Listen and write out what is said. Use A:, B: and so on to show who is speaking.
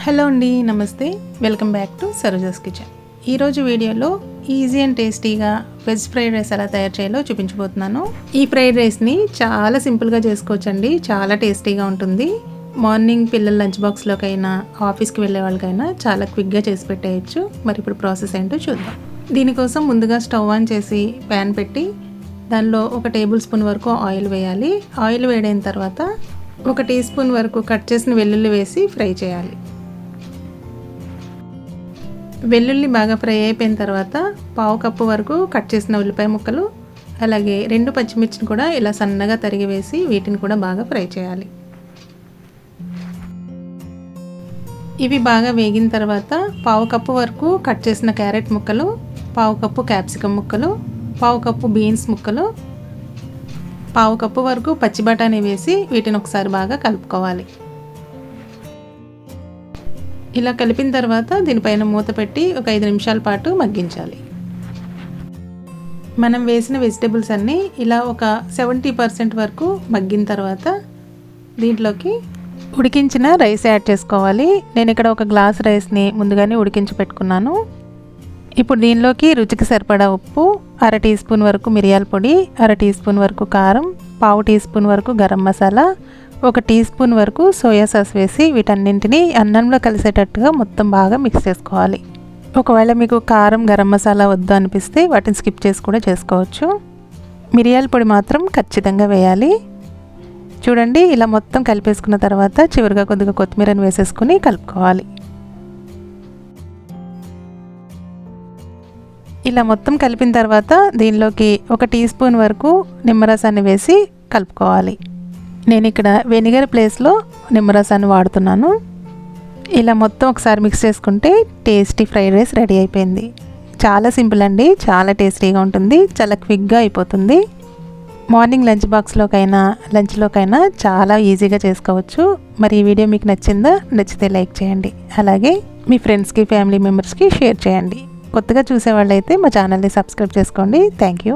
A: Hello అండి, నమస్తే. Welcome back to Saroja's kitchen. ఈరోజు వీడియోలో ఈజీ అండ్ టేస్టీగా వెజ్ ఫ్రైడ్ రైస్ ఎలా తయారు చేయాలో చూపించబోతున్నాను. ఈ ఫ్రైడ్ రైస్ని చాలా సింపుల్గా చేసుకోవచ్చండి. చాలా టేస్టీగా ఉంటుంది. మార్నింగ్ పిల్లల లంచ్ బాక్స్లోకైనా ఆఫీస్కి వెళ్ళే వాళ్ళకైనా చాలా క్విక్గా చేసి పెట్టేయచ్చు. మరి ఇప్పుడు ప్రాసెస్ ఏంటో చూద్దాం. దీనికోసం ముందుగా స్టవ్ ఆన్ చేసి ప్యాన్ పెట్టి దానిలో 1 టేబుల్ స్పూన్ వరకు ఆయిల్ వేయాలి. ఆయిల్ వేడైన తర్వాత 1 టీ స్పూన్ వరకు కట్ చేసిన వెల్లుల్లి వేసి ఫ్రై చేయాలి. వెల్లుల్లి బాగా ఫ్రై అయిపోయిన తర్వాత 1/2 కప్పు వరకు కట్ చేసిన ఉల్లిపాయ ముక్కలు, అలాగే 2 పచ్చిమిర్చిని కూడా ఇలా సన్నగా తరిగి వేసి వీటిని కూడా బాగా ఫ్రై చేయాలి. ఇవి బాగా వేగిన తర్వాత 1/2 కప్పు వరకు కట్ చేసిన క్యారెట్ ముక్కలు, 1/2 కప్పు క్యాప్సికమ్ ముక్కలు, 1/2 కప్పు బీన్స్ ముక్కలు, 1/2 కప్పు వరకు పచ్చి బఠానీ వేసి వీటిని ఒకసారి బాగా కలుపుకోవాలి. ఇలా కలిపిన తర్వాత దీనిపైన మూత పెట్టి ఒక 5 నిమిషాల పాటు మగ్గించాలి. మనం వేసిన వెజిటేబుల్స్ అన్నీ ఇలా ఒక 70% వరకు మగ్గిన తర్వాత దీంట్లోకి ఉడికించిన రైస్ యాడ్ చేసుకోవాలి. నేను ఇక్కడ 1 గ్లాస్ రైస్ని ముందుగానే ఉడికించి పెట్టుకున్నాను. ఇప్పుడు దీనిలోకి రుచికి సరిపడా ఉప్పు, 1/2 టీ స్పూన్ వరకు మిరియాల పొడి, 1/2 టీ స్పూన్ వరకు కారం, 1/2 టీ స్పూన్ వరకు గరం మసాలా, 1 టీ స్పూన్ వరకు సోయా సాస్ వేసి వీటన్నింటినీ అన్నంలో కలిసేటట్టుగా మొత్తం బాగా మిక్స్ చేసుకోవాలి. ఒకవేళ మీకు కారం గరం మసాలా వద్దు అనిపిస్తే వాటిని స్కిప్ చేసి కూడా చేసుకోవచ్చు. మిరియాల పొడి మాత్రం ఖచ్చితంగా వేయాలి. చూడండి, ఇలా మొత్తం కలిపేసుకున్న తర్వాత చివరిగా కొద్దిగా కొత్తిమీరని వేసేసుకుని కలుపుకోవాలి. ఇలా మొత్తం కలిపిన తర్వాత దీనిలోకి 1 టీ స్పూన్ వరకు నిమ్మరసాన్ని వేసి కలుపుకోవాలి. నేను ఇక్కడ వెనిగర్ ప్లేస్లో నిమ్మరసాన్ని వాడుతున్నాను. ఇలా మొత్తం ఒకసారి మిక్స్ చేసుకుంటే టేస్టీ ఫ్రైడ్ రైస్ రెడీ అయిపోయింది. చాలా సింపుల్ అండి, చాలా టేస్టీగా ఉంటుంది, చాలా క్విక్గా అయిపోతుంది. మార్నింగ్ లంచ్ బాక్స్లోకైనా లంచ్లోకైనా చాలా ఈజీగా చేసుకోవచ్చు. మరి ఈ వీడియో మీకు నచ్చిందా? నచ్చితే లైక్ చేయండి, అలాగే మీ ఫ్రెండ్స్కి ఫ్యామిలీ మెంబర్స్కి షేర్ చేయండి. కొత్తగా చూసేవాళ్ళైతే మా ఛానల్ని సబ్స్క్రైబ్ చేసుకోండి. Thank you.